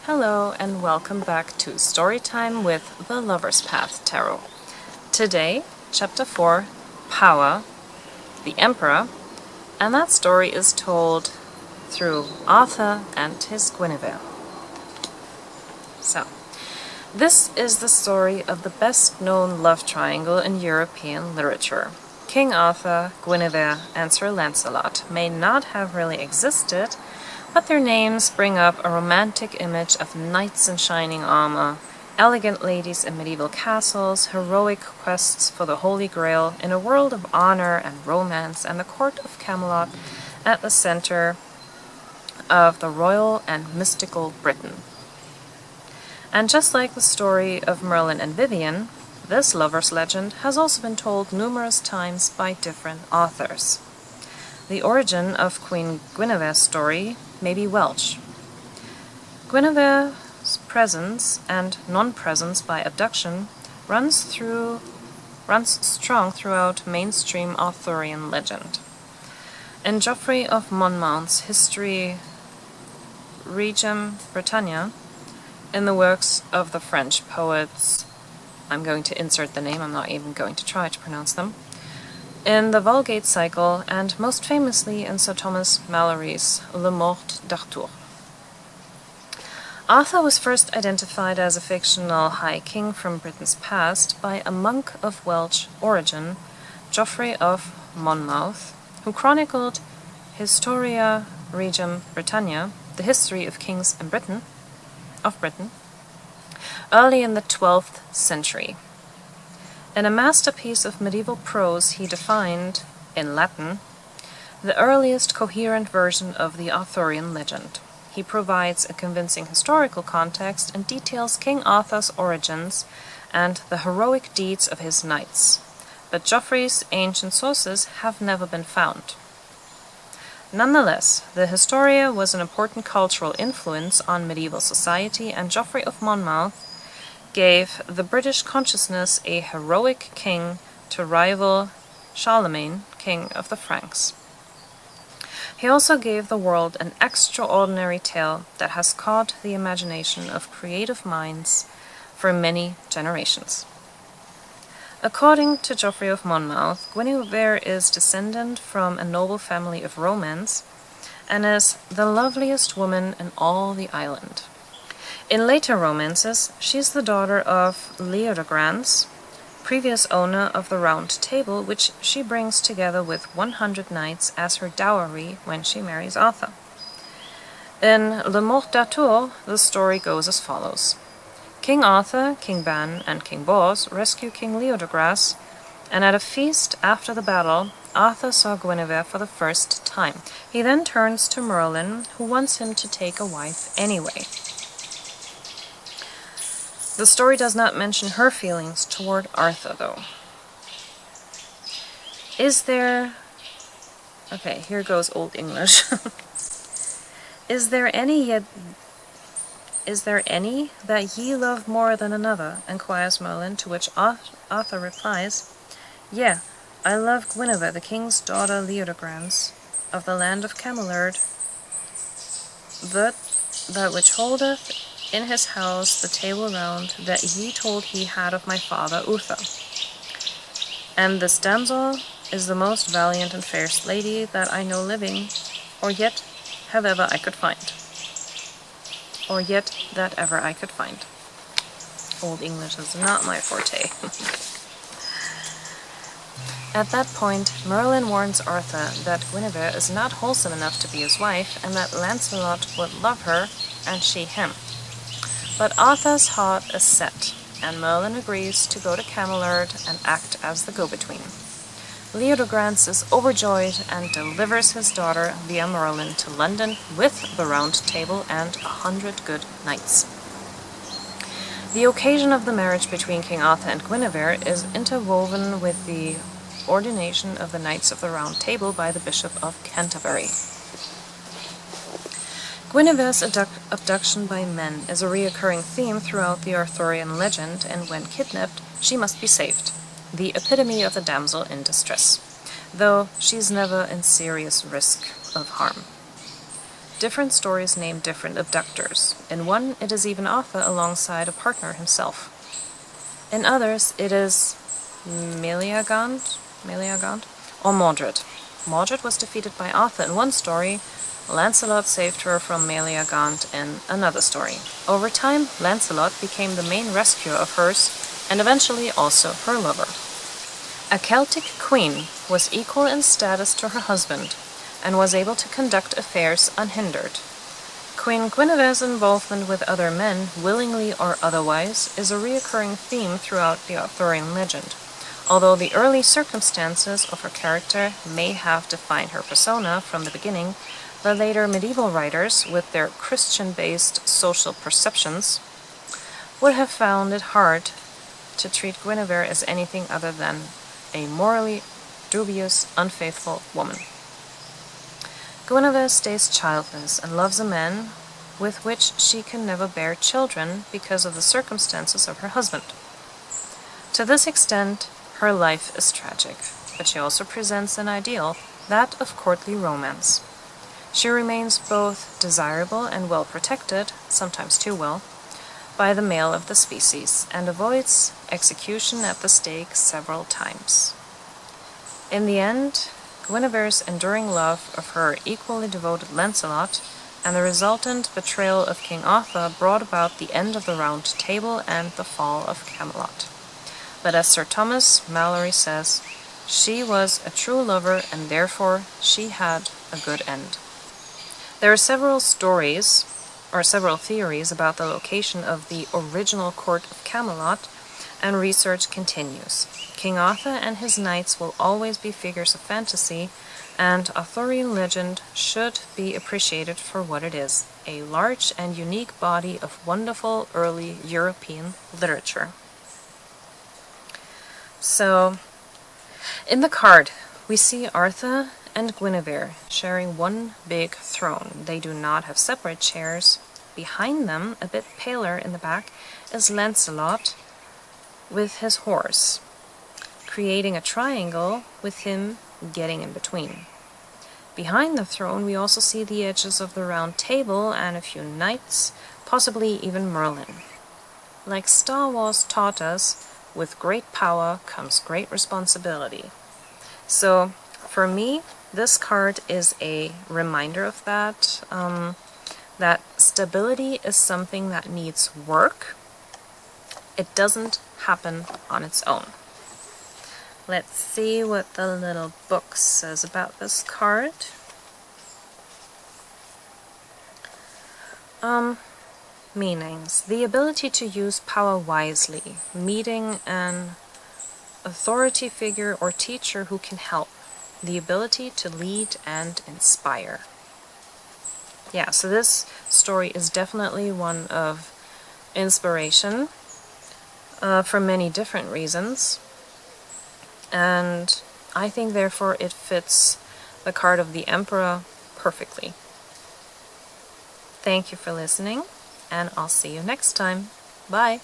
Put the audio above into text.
Hello and welcome back to Storytime with the Lover's Path Tarot. Today, Chapter 4, Power, the Emperor, and that story is told through Arthur and his Guinevere. So, this is the story of the best-known love triangle in European literature. King Arthur, Guinevere, and Sir Lancelot may not have really existed, but their names bring up a romantic image of knights in shining armor, elegant ladies in medieval castles, heroic quests for the Holy Grail in a world of honor and romance, and the court of Camelot at the center of the royal and mystical Britain. And just like the story of Merlin and Vivian, this lover's legend has also been told numerous times by different authors. The origin of Queen Guinevere's story may be Welsh. Guinevere's presence and non-presence by abduction runs strong throughout mainstream Arthurian legend. In Geoffrey of Monmouth's history Regum Britannia, in the works of the French poets, I'm going to insert the name, I'm not even going to try to pronounce them, in the Vulgate cycle, and most famously in Sir Thomas Malory's Le Morte d'Arthur. Arthur was first identified as a fictional high king from Britain's past by a monk of Welsh origin, Geoffrey of Monmouth, who chronicled Historia Regum Britannia, the history of kings in Britain, early in the 12th century. In a masterpiece of medieval prose, he defined, in Latin, the earliest coherent version of the Arthurian legend. He provides a convincing historical context and details King Arthur's origins and the heroic deeds of his knights, but Geoffrey's ancient sources have never been found. Nonetheless, the Historia was an important cultural influence on medieval society, and Geoffrey of Monmouth gave the British consciousness a heroic king to rival Charlemagne, king of the Franks. He also gave the world an extraordinary tale that has caught the imagination of creative minds for many generations. According to Geoffrey of Monmouth, Guinevere is descended from a noble family of romance and is the loveliest woman in all the island. In later romances, she is the daughter of Leodegrance, previous owner of the Round Table, which she brings together with 100 knights as her dowry when she marries Arthur. In Le Morte d'Arthur, the story goes as follows. King Arthur, King Ban, and King Bors rescue King Leodegrance, and at a feast after the battle, Arthur saw Guinevere for the first time. He then turns to Merlin, who wants him to take a wife anyway. The story does not mention her feelings toward Arthur, though. Okay, here goes Old English. Is there any that ye love more than another? Inquires Merlin, to which Arthur replies, Yea, I love Guinevere, the king's daughter Leodegrance, of the land of Camelot, that which holdeth in his house the Table Round that ye told he had of my father Uther. And this damsel is the most valiant and fairest lady that I know living, or yet have ever I could find. Or yet that ever I could find. Old English is not my forte. At that point, Merlin warns Arthur that Guinevere is not wholesome enough to be his wife, and that Lancelot would love her, and she him. But Arthur's heart is set, and Merlin agrees to go to Camelot and act as the go-between. Leodegrance is overjoyed and delivers his daughter via Merlin to London with the Round Table and 100 good knights. The occasion of the marriage between King Arthur and Guinevere is interwoven with the ordination of the Knights of the Round Table by the Bishop of Canterbury. Guinevere's abduction by men is a recurring theme throughout the Arthurian legend, and when kidnapped, she must be saved, the epitome of the damsel in distress, though she's never in serious risk of harm. different stories name different abductors. In one, it is even Arthur alongside a partner himself. In others, it is Meleagant or Mordred. Mordred was defeated by Arthur in one story. Lancelot saved her from Meleagant in another story. Over time, Lancelot became the main rescuer of hers and eventually also her lover. A Celtic queen was equal in status to her husband and was able to conduct affairs unhindered. Queen Guinevere's involvement with other men, willingly or otherwise, is a recurring theme throughout the Arthurian legend. Although the early circumstances of her character may have defined her persona from the beginning, the later medieval writers, with their Christian-based social perceptions, would have found it hard to treat Guinevere as anything other than a morally dubious, unfaithful woman. Guinevere stays childless and loves a man with which she can never bear children because of the circumstances of her husband. To this extent, her life is tragic, but she also presents an ideal, that of courtly romance. She remains both desirable and well protected, sometimes too well, by the male of the species, and avoids execution at the stake several times. In the end, Guinevere's enduring love of her equally devoted Lancelot and the resultant betrayal of King Arthur brought about the end of the Round Table and the fall of Camelot. But as Sir Thomas Malory says, she was a true lover and therefore she had a good end. There are several theories about the location of the original court of Camelot, and research continues. King Arthur and his knights will always be figures of fantasy, and Arthurian legend should be appreciated for what it is, a large and unique body of wonderful early European literature. So, in the card, we see Arthur and Guinevere sharing one big throne. They do not have separate chairs. Behind them, a bit paler in the back, is Lancelot with his horse, creating a triangle with him getting in between. Behind the throne, we also see the edges of the Round Table and a few knights, possibly even Merlin. Like Star Wars taught us, with great power comes great responsibility. So, for me, this card is a reminder of that, that stability is something that needs work. It doesn't happen on its own. Let's see what the little book says about this card. Meanings. The ability to use power wisely, meeting an authority figure or teacher who can help. The ability to lead and inspire. Yeah, so this story is definitely one of inspiration for many different reasons. And I think therefore it fits the card of the Emperor perfectly. Thank you for listening, and I'll see you next time. Bye!